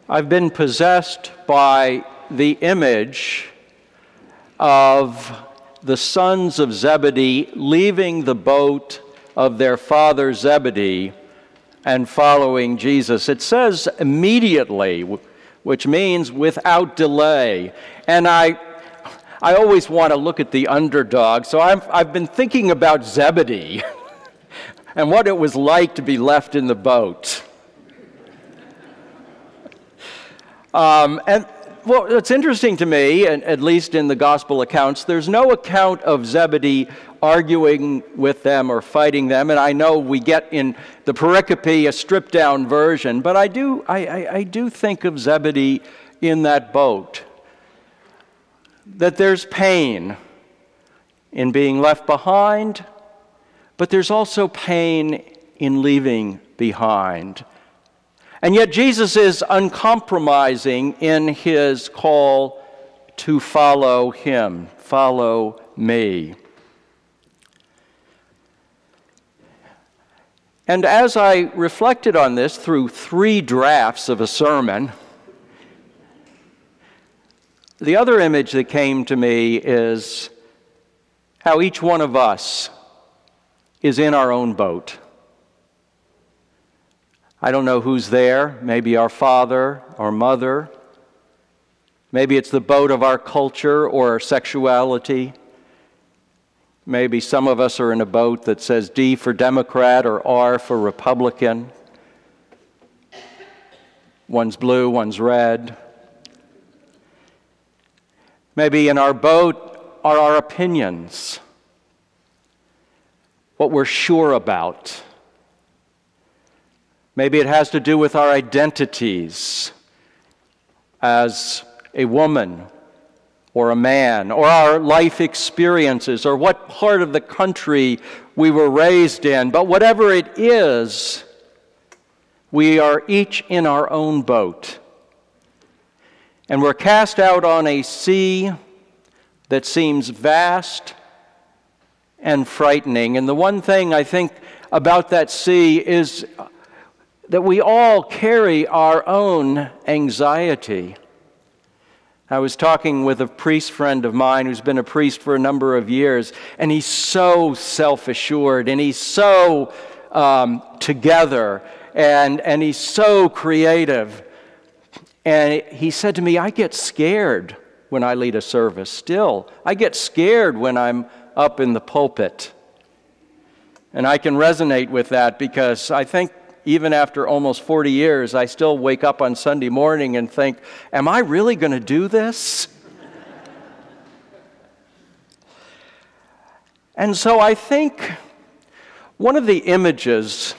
I've been possessed by the image of the sons of Zebedee leaving the boat of their father Zebedee and following Jesus. It says immediately, which means without delay. And I always want to look at the underdog, so I've been thinking about Zebedee and what it was like to be left in the boat. Well, it's interesting to me, and at least in the gospel accounts, there's no account of Zebedee arguing with them or fighting them, and I know we get in the pericope a stripped-down version, but I do think of Zebedee in that boat, that there's pain in being left behind, but there's also pain in leaving behind. And yet Jesus is uncompromising in his call to follow him, follow me. And as I reflected on this through 3 drafts of a sermon, the other image that came to me is how each one of us is in our own boat. I don't know who's there, maybe our father or mother. Maybe it's the boat of our culture or our sexuality. Maybe some of us are in a boat that says D for Democrat or R for Republican. One's blue, one's red. Maybe in our boat are our opinions, what we're sure about. Maybe it has to do with our identities as a woman or a man, or our life experiences, or what part of the country we were raised in. But whatever it is, we are each in our own boat. And we're cast out on a sea that seems vast and frightening. And the one thing I think about that sea is that we all carry our own anxiety. I was talking with a priest friend of mine who's been a priest for a number of years, and he's so self-assured, and he's so together, and he's so creative. And he said to me, I get scared when I lead a service still. I get scared when I'm up in the pulpit. And I can resonate with that because I think even after almost 40 years, I still wake up on Sunday morning and think, am I really going to do this? And so I think one of the images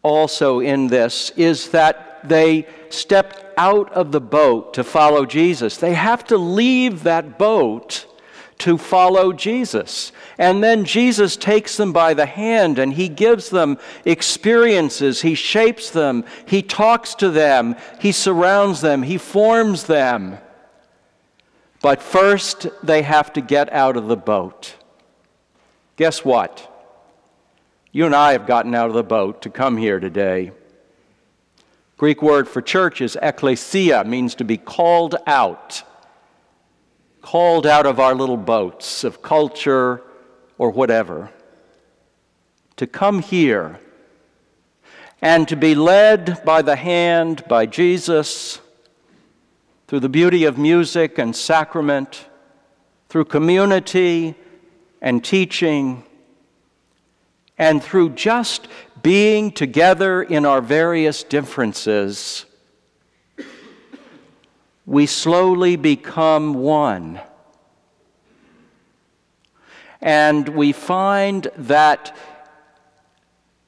also in this is that they stepped out of the boat to follow Jesus. They have to leave that boat to follow Jesus. And then Jesus takes them by the hand and he gives them experiences. He shapes them. He talks to them. He surrounds them. He forms them. But first, they have to get out of the boat. Guess what? You and I have gotten out of the boat to come here today. Greek word for church is ekklesia, means to be called out. Called out of our little boats of culture or whatever, to come here and to be led by the hand by Jesus through the beauty of music and sacrament, through community and teaching, and through just being together in our various differences. We slowly become one. And we find that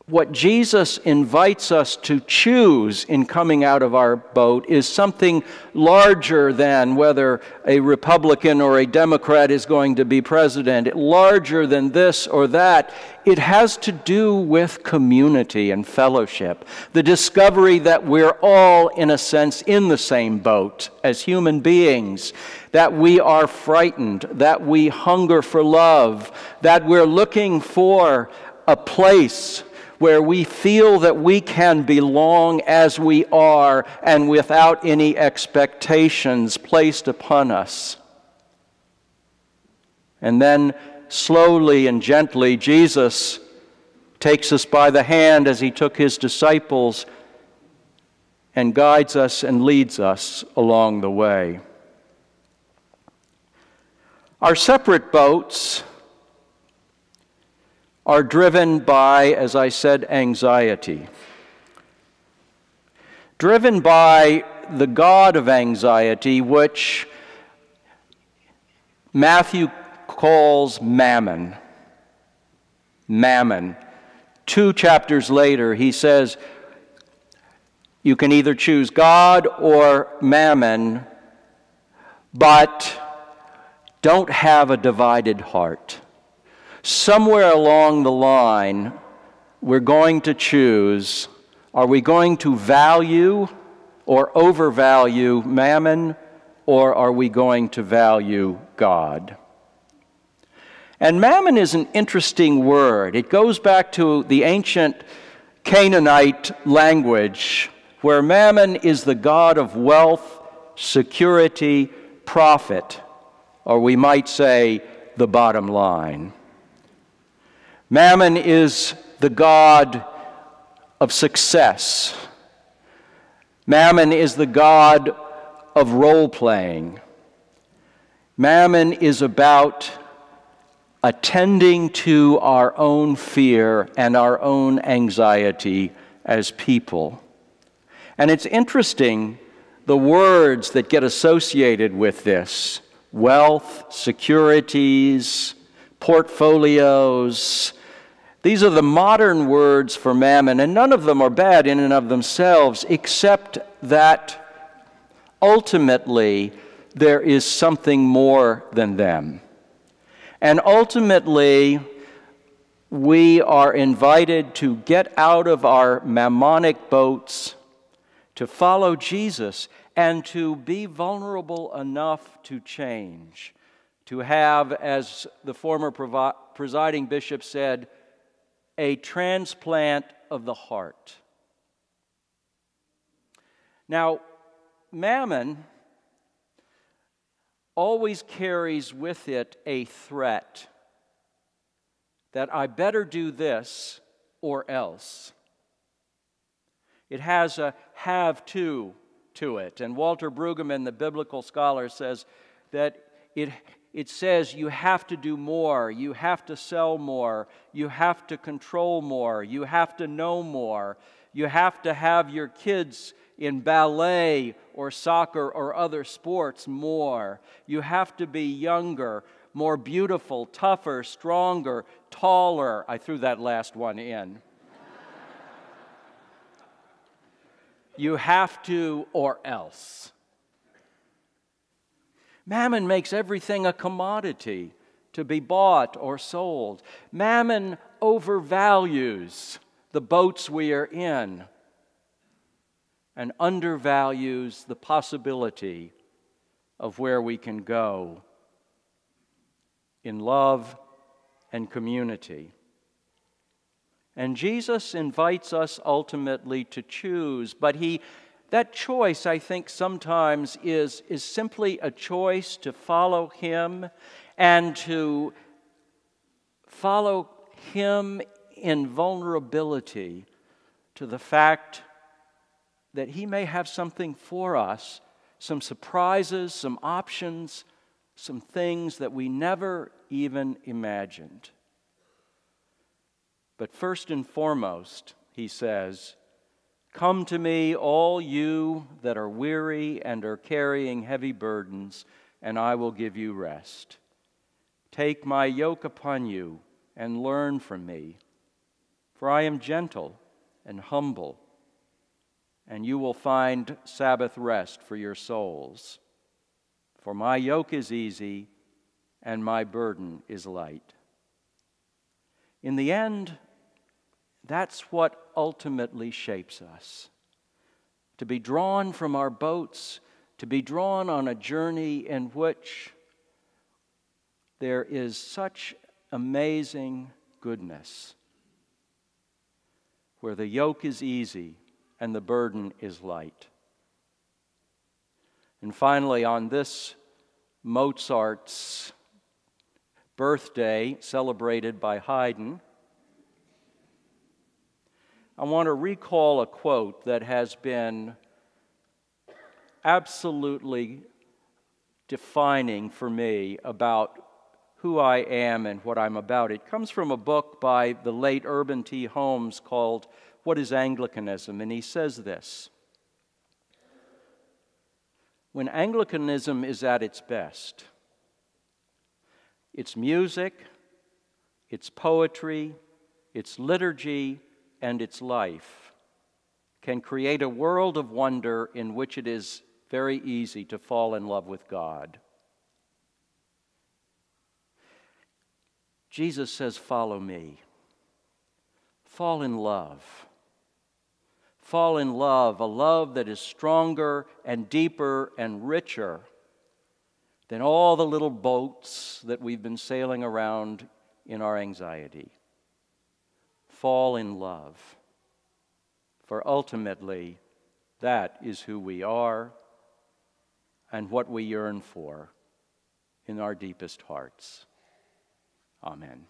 what Jesus invites us to choose in coming out of our boat is something larger than whether a Republican or a Democrat is going to be president, larger than this or that. It has to do with community and fellowship, the discovery that we're all, in a sense, in the same boat as human beings, that we are frightened, that we hunger for love, that we're looking for a place where we feel that we can belong as we are and without any expectations placed upon us. And then slowly and gently, Jesus takes us by the hand as he took his disciples and guides us and leads us along the way. Our separate boats are driven by, as I said, anxiety. Driven by the god of anxiety, which Matthew calls mammon. Mammon. 2 chapters later, he says, you can either choose God or mammon, but don't have a divided heart. Somewhere along the line, we're going to choose, are we going to value or overvalue mammon, or are we going to value God? And mammon is an interesting word. It goes back to the ancient Canaanite language, where mammon is the god of wealth, security, profit, or we might say the bottom line. Mammon is the god of success. Mammon is the god of role-playing. Mammon is about attending to our own fear and our own anxiety as people. And it's interesting, the words that get associated with this: wealth, securities, portfolios. These are the modern words for mammon, and none of them are bad in and of themselves, except that ultimately there is something more than them. And ultimately, we are invited to get out of our mammonic boats, to follow Jesus, and to be vulnerable enough to change, to have, as the former presiding bishop said, a transplant of the heart. Now, mammon always carries with it a threat that I better do this or else. It has a have-to it. And Walter Brueggemann, the biblical scholar, says that it says you have to do more, you have to sell more, you have to control more, you have to know more, you have to have your kids in ballet or soccer or other sports more. You have to be younger, more beautiful, tougher, stronger, taller. I threw that last one in. You have to, or else. Mammon makes everything a commodity to be bought or sold. Mammon overvalues the boats we are in and undervalues the possibility of where we can go in love and community. And Jesus invites us ultimately to choose, but that choice, I think, sometimes is simply a choice to follow Him and to follow Him in vulnerability to the fact that He may have something for us, some surprises, some options, some things that we never even imagined. But first and foremost, He says, "Come to me, all you that are weary and are carrying heavy burdens, and I will give you rest. Take my yoke upon you and learn from me, for I am gentle and humble, and you will find Sabbath rest for your souls. For my yoke is easy and my burden is light." In the end, that's what ultimately shapes us. To be drawn from our boats, to be drawn on a journey in which there is such amazing goodness. where the yoke is easy and the burden is light. And finally, on this Mozart's birthday, celebrated by Haydn, I want to recall a quote that has been absolutely defining for me about who I am and what I'm about. It comes from a book by the late Urban T. Holmes called What is Anglicanism? And he says this: when Anglicanism is at its best, its music, its poetry, its liturgy, and its life can create a world of wonder in which it is very easy to fall in love with God. Jesus says, follow me. Fall in love. Fall in love, a love that is stronger and deeper and richer than all the little boats that we've been sailing around in our anxiety. Fall in love, for ultimately that is who we are and what we yearn for in our deepest hearts. Amen.